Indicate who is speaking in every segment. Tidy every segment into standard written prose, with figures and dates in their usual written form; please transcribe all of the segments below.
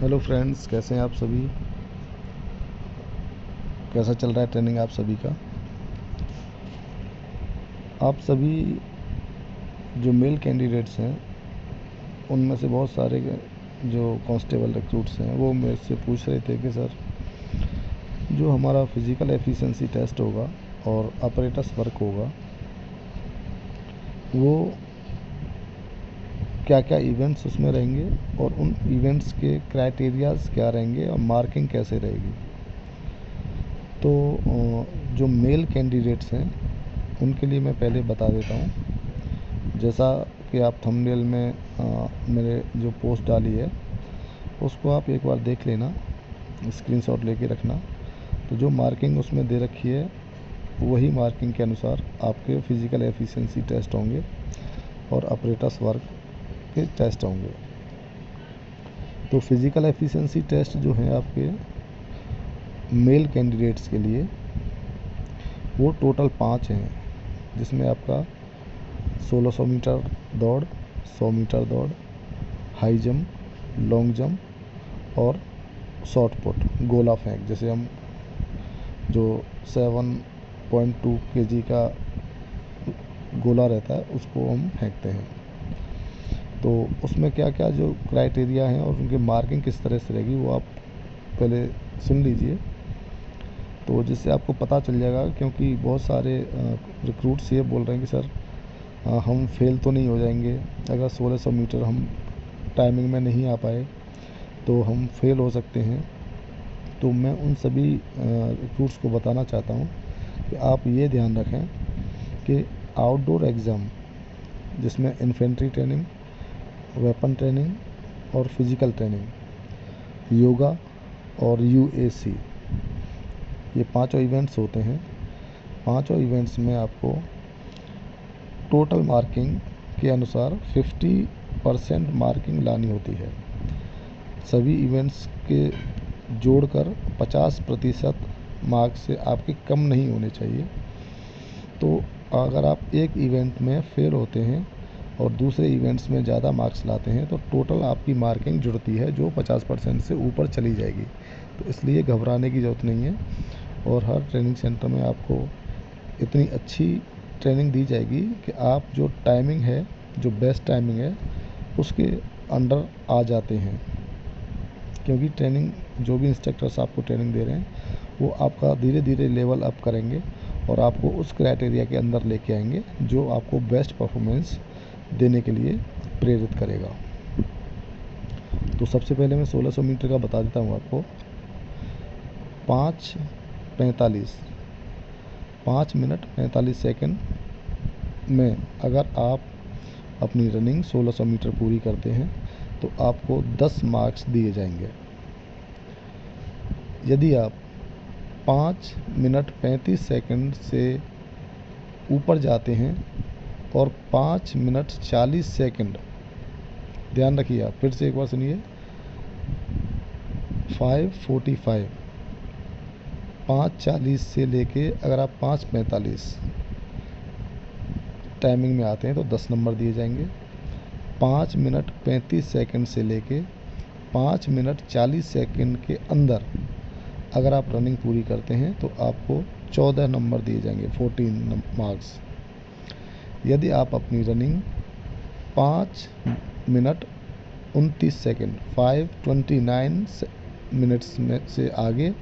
Speaker 1: Hello friends, कैसे हैं आप सभी। कैसा चल रहा है ट्रेनिंग आप सभी का। आप सभी जो मेल कैंडिडेट्स हैं उनमें से बहुत सारे जो कांस्टेबल रिक्रूट्स हैं वो मेरे से पूछ रहे थे कि सर जो हमारा फिज़िकल एफिशिएंसी टेस्ट होगा और ऑपरेटर्स वर्क होगा वो क्या क्या इवेंट्स उसमें रहेंगे और उन इवेंट्स के क्राइटेरियाज क्या रहेंगे और मार्किंग कैसे रहेगी। तो जो मेल कैंडिडेट्स हैं उनके लिए मैं पहले बता देता हूँ। जैसा कि आप थंबनेल में मेरे जो पोस्ट डाली है उसको आप एक बार देख लेना, स्क्रीनशॉट लेके रखना। तो जो मार्किंग उसमें दे रखी है वही मार्किंग के अनुसार आपके फिज़िकल एफिशिएंसी टेस्ट होंगे और ऑपरेटर्स वर्क के टेस्ट होंगे। तो फिज़िकल एफिशिएंसी टेस्ट जो है आपके मेल कैंडिडेट्स के लिए वो टोटल 5 हैं, जिसमें आपका 1600 मीटर दौड़, 100 मीटर दौड़, हाई जंप, लॉन्ग जंप और शॉट पुट, गोला फेंक। जैसे हम जो 7.2 kg का गोला रहता है उसको हम फेंकते हैं। तो उसमें क्या क्या जो क्राइटेरिया हैं और उनकी मार्किंग किस तरह से रहेगी वो आप पहले सुन लीजिए, तो जिससे आपको पता चल जाएगा। क्योंकि बहुत सारे रिक्रूट्स ये बोल रहे हैं कि सर हम फेल तो नहीं हो जाएंगे, अगर 1600 मीटर हम टाइमिंग में नहीं आ पाए तो हम फेल हो सकते हैं। तो मैं उन सभी रिक्रूट्स को बताना चाहता हूँ कि आप ये ध्यान रखें कि आउटडोर एग्ज़ाम जिसमें इन्फेंट्री ट्रेनिंग, वेपन ट्रेनिंग और फिज़िकल ट्रेनिंग, योगा और यूएसी, ये पांचों इवेंट्स होते हैं। पांचों इवेंट्स में आपको टोटल मार्किंग के अनुसार 50% मार्किंग लानी होती है। सभी इवेंट्स के जोड़कर 50% मार्क्स से आपके कम नहीं होने चाहिए। तो अगर आप एक इवेंट में फेल होते हैं और दूसरे इवेंट्स में ज़्यादा मार्क्स लाते हैं तो टोटल आपकी मार्किंग जुड़ती है जो 50% से ऊपर चली जाएगी। तो इसलिए घबराने की ज़रूरत नहीं है और हर ट्रेनिंग सेंटर में आपको इतनी अच्छी ट्रेनिंग दी जाएगी कि आप जो टाइमिंग है, जो बेस्ट टाइमिंग है उसके अंडर आ जाते हैं। क्योंकि ट्रेनिंग जो भी इंस्ट्रक्टर्स आपको ट्रेनिंग दे रहे हैं वो आपका धीरे धीरे लेवल अप करेंगे और आपको उस क्राइटेरिया के अंदर लेके आएंगे जो आपको बेस्ट परफॉर्मेंस देने के लिए प्रेरित करेगा। तो सबसे पहले मैं 1600 मीटर का बता देता हूँ आपको। 5 मिनट 45 सेकंड में अगर आप अपनी रनिंग 1600 मीटर पूरी करते हैं तो आपको 10 मार्क्स दिए जाएंगे। यदि आप 5 मिनट 35 सेकंड से ऊपर जाते हैं और 5 मिनट 40 सेकंड, ध्यान रखिए आप, फिर से एक बार सुनिए, 5:45, 5:40 से लेके अगर आप 5:45 टाइमिंग में आते हैं तो 10 नंबर दिए जाएंगे। 5 मिनट 35 सेकंड से लेके 5 मिनट 40 सेकंड के अंदर अगर आप रनिंग पूरी करते हैं तो आपको 14 नंबर दिए जाएंगे, 14 मार्क्स। यदि आप अपनी रनिंग 5 मिनट 29 सेकंड 5:29 मिनट्स में से आगे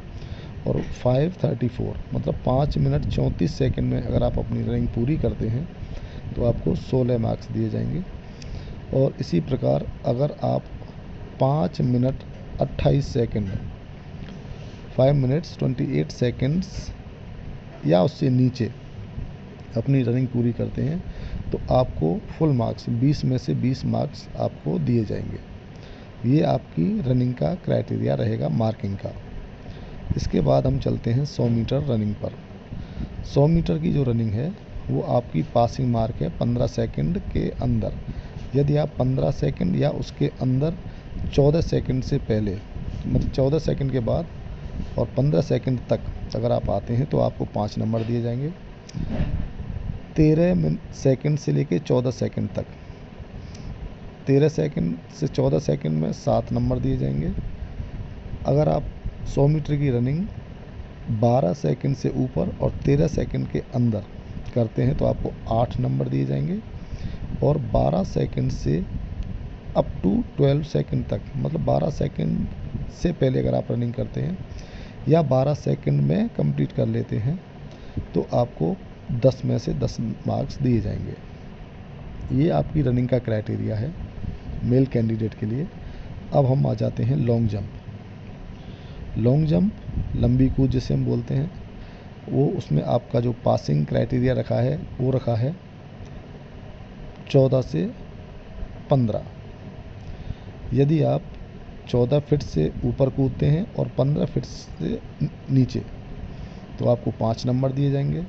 Speaker 1: और 5:34 मतलब 5 मिनट 34 सेकंड में अगर आप अपनी रनिंग पूरी करते हैं तो आपको 16 मार्क्स दिए जाएंगे। और इसी प्रकार अगर आप 5 मिनट 28 सेकंड 5 मिनट्स 28 सेकंड्स या उससे नीचे अपनी रनिंग पूरी करते हैं तो आपको फुल मार्क्स 20 में से 20 मार्क्स आपको दिए जाएंगे। ये आपकी रनिंग का क्राइटेरिया रहेगा मार्किंग का। इसके बाद हम चलते हैं 100 मीटर रनिंग पर। 100 मीटर की जो रनिंग है वो आपकी पासिंग मार्क है 15 सेकंड के अंदर। यदि आप 15 सेकंड या उसके अंदर 14 सेकंड से पहले, मतलब 14 सेकंड के बाद और 15 सेकंड तक अगर आप आते हैं तो आपको 5 नंबर दिए जाएंगे। 13 सेकंड से लेके 14 सेकंड तक, 13 सेकंड से 14 सेकंड में 7 नंबर दिए जाएंगे। अगर आप 100 मीटर की रनिंग 12 सेकंड से ऊपर और 13 सेकंड के अंदर करते हैं तो आपको 8 नंबर दिए जाएंगे, और 12 सेकंड से अप टू 12 सेकंड तक, मतलब 12 सेकंड से पहले अगर आप रनिंग करते हैं या 12 सेकंड में कंप्लीट कर लेते हैं तो आपको 10 में से 10 मार्क्स दिए जाएंगे। ये आपकी रनिंग का क्राइटेरिया है मेल कैंडिडेट के लिए। अब हम आ जाते हैं लॉन्ग जंप। लॉन्ग जंप, लंबी कूद जिसे हम बोलते हैं, वो उसमें आपका जो पासिंग क्राइटेरिया रखा है वो रखा है 14 से 15। यदि आप 14 फीट से ऊपर कूदते हैं और 15 फीट से नीचे तो आपको 5 नंबर दिए जाएंगे।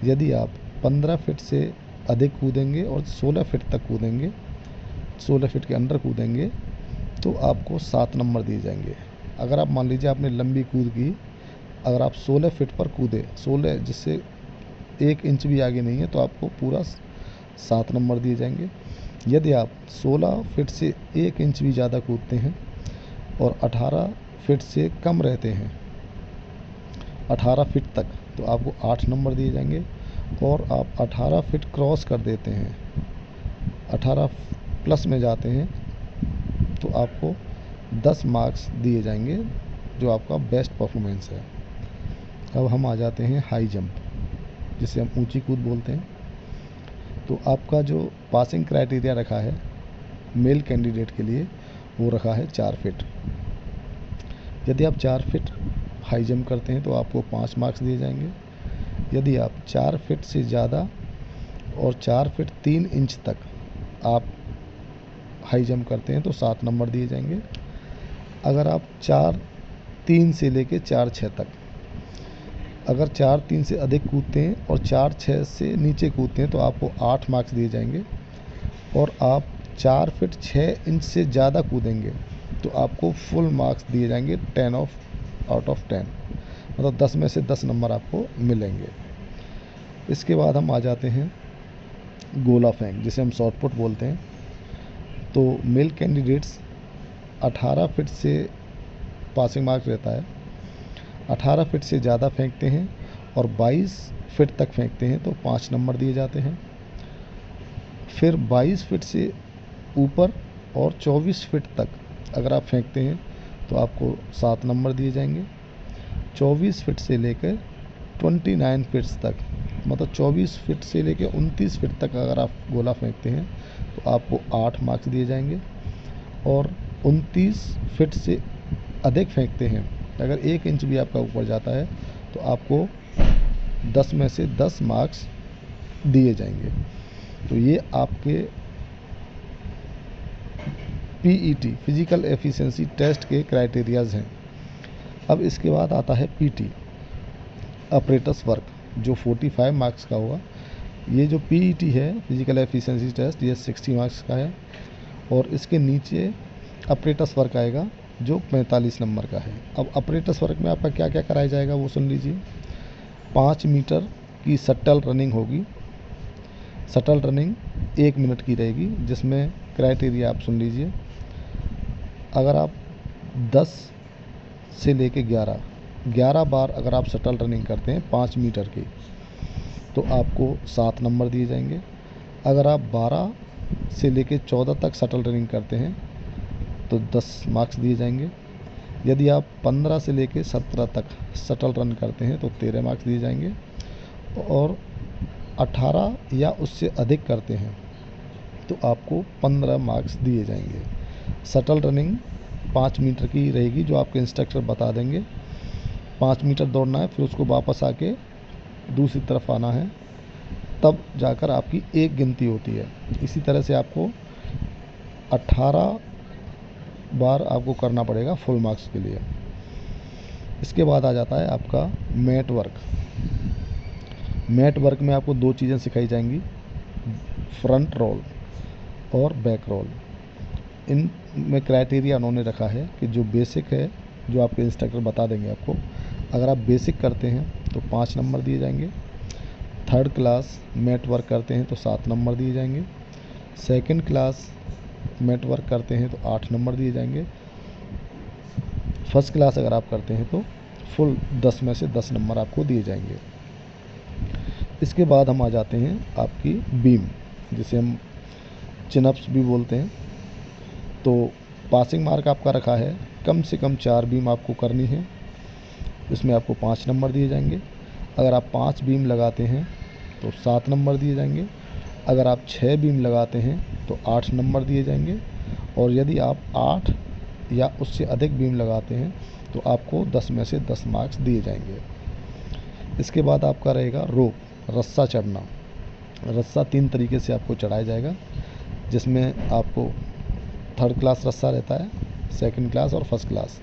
Speaker 1: यदि आप 15 फीट से अधिक कूदेंगे और 16 फीट तक कूदेंगे, 16 फीट के अंदर कूदेंगे तो आपको 7 नंबर दिए जाएंगे। अगर आप मान लीजिए आपने लंबी कूद की, अगर आप 16 फीट पर कूदे, 16 जिससे 1 इंच भी आगे नहीं है, तो आपको पूरा 7 नंबर दिए जाएंगे। यदि आप 16 फीट से 1 इंच भी ज़्यादा कूदते हैं और 18 फीट से कम रहते हैं, 18 फीट तक, तो आपको 8 नंबर दिए जाएंगे। और आप 18 फीट क्रॉस कर देते हैं, 18 प्लस में जाते हैं तो आपको 10 मार्क्स दिए जाएंगे, जो आपका बेस्ट परफॉर्मेंस है। अब हम आ जाते हैं हाई जंप, जिसे हम ऊंची कूद बोलते हैं। तो आपका जो पासिंग क्राइटेरिया रखा है मेल कैंडिडेट के लिए वो रखा है 4 फीट। यदि आप 4 फीट हाई जंप करते हैं तो आपको 5 मार्क्स दिए जाएंगे। यदि आप 4 फीट से ज़्यादा और 4 फीट 3 इंच तक आप हाई जंप करते हैं तो 7 नंबर दिए जाएंगे। अगर आप 4-3 से लेके 4-6 तक, अगर 4-3 से अधिक कूदते हैं और 4-6 से नीचे कूदते हैं तो आपको 8 मार्क्स दिए जाएंगे। और आप 4 फीट 6 इंच से ज़्यादा कूदेंगे तो आपको फुल मार्क्स दिए जाएंगे 10 आउट ऑफ 10, मतलब 10 में से 10 नंबर आपको मिलेंगे। इसके बाद हम आ जाते हैं गोला फेंक, जिसे हम शॉट पुट बोलते हैं। तो मेल कैंडिडेट्स 18 फीट से पासिंग मार्क्स रहता है, 18 फीट से ज़्यादा फेंकते हैं और 22 फीट तक फेंकते हैं तो 5 नंबर दिए जाते हैं। फिर 22 फीट से ऊपर और 24 फीट तक अगर आप फेंकते हैं तो आपको 7 नंबर दिए जाएंगे। 24 फीट से लेकर 29 फीट तक, मतलब 24 फीट से लेकर 29 फीट तक अगर आप गोला फेंकते हैं तो आपको 8 मार्क्स दिए जाएंगे। और 29 फीट से अधिक फेंकते हैं, अगर 1 इंच भी आपका ऊपर जाता है तो आपको 10 में से 10 मार्क्स दिए जाएंगे। तो ये आपके पीईटी फिजिकल एफिशिएंसी टेस्ट के क्राइटेरियाज हैं। अब इसके बाद आता है पीटी ऑपरेटर्स वर्क, जो 45 मार्क्स का होगा। ये जो पीईटी है फिजिकल एफिशिएंसी टेस्ट, ये 60 मार्क्स का है। और इसके नीचे ऑपरेटर्स वर्क आएगा जो 45 नंबर का है। अब ऑपरेटर्स वर्क में आपका क्या क्या कराया जाएगा वो सुन लीजिए। 5 मीटर की शटल रनिंग होगी। शटल रनिंग 1 मिनट की रहेगी, जिसमें क्राइटेरिया आप सुन लीजिए। अगर आप 10 से लेके 11 बार अगर आप शटल रनिंग करते हैं 5 मीटर की तो आपको 7 नंबर दिए जाएंगे। अगर आप 12 से लेके 14 तक शटल रनिंग करते हैं तो 10 मार्क्स दिए जाएंगे। यदि आप 15 से लेके 17 तक शटल रन करते हैं तो 13 मार्क्स दिए जाएंगे। और 18 या उससे अधिक करते हैं तो आपको 15 मार्क्स दिए जाएंगे। शटल रनिंग 5 मीटर की रहेगी, जो आपके इंस्ट्रक्टर बता देंगे। 5 मीटर दौड़ना है, फिर उसको वापस आके दूसरी तरफ आना है, तब जाकर आपकी एक गिनती होती है। इसी तरह से आपको 18 बार आपको करना पड़ेगा फुल मार्क्स के लिए। इसके बाद आ जाता है आपका मैट वर्क। मैट वर्क में आपको 2 चीज़ें सिखाई जाएंगी, फ्रंट रोल और बैक रोल। इन में क्राइटेरिया उन्होंने रखा है कि जो बेसिक है, जो आपके इंस्ट्रक्टर बता देंगे आपको, अगर आप बेसिक करते हैं तो 5 नंबर दिए जाएंगे। 3rd क्लास मैट वर्क करते हैं तो 7 नंबर दिए जाएंगे। 2nd क्लास मैट वर्क करते हैं तो 8 नंबर दिए जाएंगे। फर्स्ट क्लास अगर आप करते हैं तो फुल 10 में से 10 नंबर आपको दिए जाएंगे। इसके बाद हम आ जाते हैं आपकी बीम, जिसे हम चिनअप्स भी बोलते हैं। तो पासिंग मार्क आपका रखा है कम से कम 4 बीम आपको करनी है, इसमें आपको 5 नंबर दिए जाएंगे। अगर आप 5 बीम लगाते हैं तो 7 नंबर दिए जाएंगे। अगर आप 6 बीम लगाते हैं तो 8 नंबर दिए जाएंगे। और यदि आप 8 या उससे अधिक बीम लगाते हैं तो आपको 10 में से 10 मार्क्स दिए जाएंगे। इसके बाद आपका रहेगा रोप, रस्सा चढ़ना। रस्सा 3 तरीके से आपको चढ़ाया जाएगा, जिसमें आपको थर्ड क्लास रस्सा रहता है, सेकंड क्लास और फर्स्ट क्लास,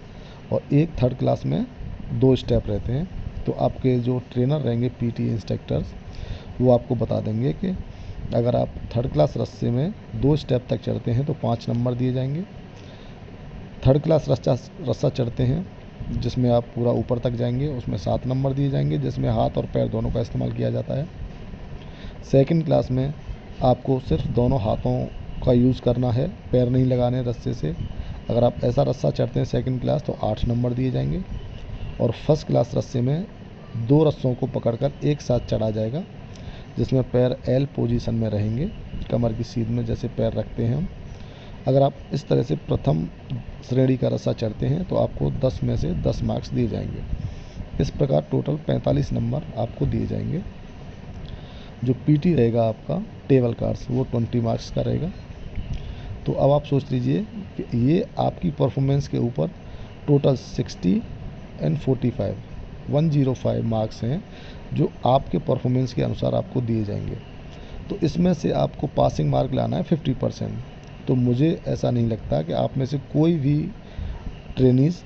Speaker 1: और एक थर्ड क्लास में 2 स्टेप रहते हैं। तो आपके जो ट्रेनर रहेंगे, पीटी इंस्ट्रक्टर्स, वो आपको बता देंगे कि अगर आप थर्ड क्लास रस्से में 2 स्टेप तक चढ़ते हैं तो 5 नंबर दिए जाएंगे। थर्ड क्लास रस्सा चढ़ते हैं जिसमें आप पूरा ऊपर तक जाएंगे, उसमें 7 नंबर दिए जाएंगे, जिसमें हाथ और पैर दोनों का इस्तेमाल किया जाता है। सेकंड क्लास में आपको सिर्फ दोनों हाथों का यूज़ करना है, पैर नहीं लगाने रस्से से। अगर आप ऐसा रस्सा चढ़ते हैं सेकंड क्लास तो 8 नंबर दिए जाएंगे। और फर्स्ट क्लास रस्से में 2 रस्सों को पकड़कर एक साथ चढ़ा जाएगा, जिसमें पैर एल पोजीशन में रहेंगे, कमर की सीध में जैसे पैर रखते हैं हम। अगर आप इस तरह से प्रथम श्रेणी का रस्सा चढ़ते हैं तो आपको 10 में से 10 मार्क्स दिए जाएंगे। इस प्रकार टोटल 45 नंबर आपको दिए जाएंगे। जो पीटी रहेगा आपका टेबल कार्ड्स, वो 20 मार्क्स का रहेगा। तो अब आप सोच लीजिए कि ये आपकी परफॉर्मेंस के ऊपर टोटल 60 एंड 45 105 मार्क्स हैं, जो आपके परफॉर्मेंस के अनुसार आपको दिए जाएंगे। तो इसमें से आपको पासिंग मार्क लाना है 50%। तो मुझे ऐसा नहीं लगता कि आप में से कोई भी ट्रेनीज़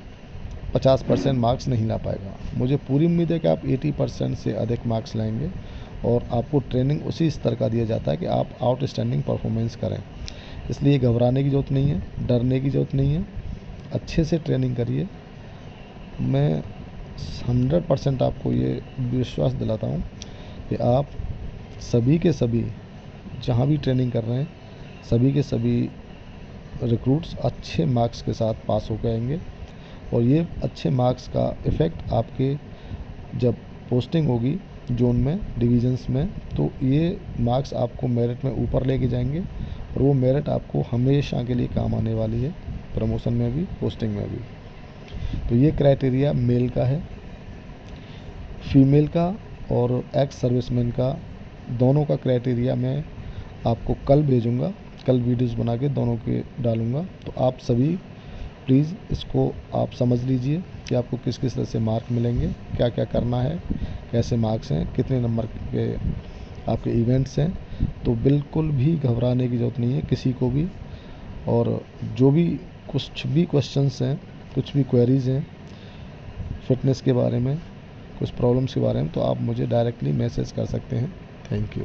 Speaker 1: 50% मार्क्स नहीं ला पाएगा। मुझे पूरी उम्मीद है कि आप 80% से अधिक मार्क्स लाएंगे, और आपको ट्रेनिंग उसी स्तर का दिया जाता है कि आप आउटस्टैंडिंग परफॉर्मेंस करें। इसलिए घबराने की ज़रूरत नहीं है, डरने की ज़रूरत नहीं है, अच्छे से ट्रेनिंग करिए। मैं 100% आपको ये विश्वास दिलाता हूँ कि आप सभी के सभी जहाँ भी ट्रेनिंग कर रहे हैं, सभी के सभी रिक्रूट्स अच्छे मार्क्स के साथ पास होकर आएंगे। और ये अच्छे मार्क्स का इफ़ेक्ट आपके जब पोस्टिंग होगी जोन में, डिवीजन्स में, तो ये मार्क्स आपको मेरिट में ऊपर लेके जाएंगे, और वो मेरिट आपको हमेशा के लिए काम आने वाली है, प्रमोशन में भी, पोस्टिंग में भी। तो ये क्राइटेरिया मेल का है। फीमेल का और एक्स सर्विसमैन का दोनों का क्राइटेरिया मैं आपको कल भेजूँगा, कल वीडियोस बना के दोनों के डालूँगा। तो आप सभी प्लीज़ इसको आप समझ लीजिए कि आपको किस किस तरह से मार्क मिलेंगे, क्या क्या करना है, कैसे मार्क्स हैं, कितने नंबर के आपके इवेंट्स हैं। तो बिल्कुल भी घबराने की ज़रूरत नहीं है किसी को भी। और जो भी कुछ भी क्वेश्चंस हैं, कुछ भी क्वेरीज़ हैं फिटनेस के बारे में, कुछ प्रॉब्लम्स के बारे में, तो आप मुझे डायरेक्टली मैसेज कर सकते हैं। Thank you.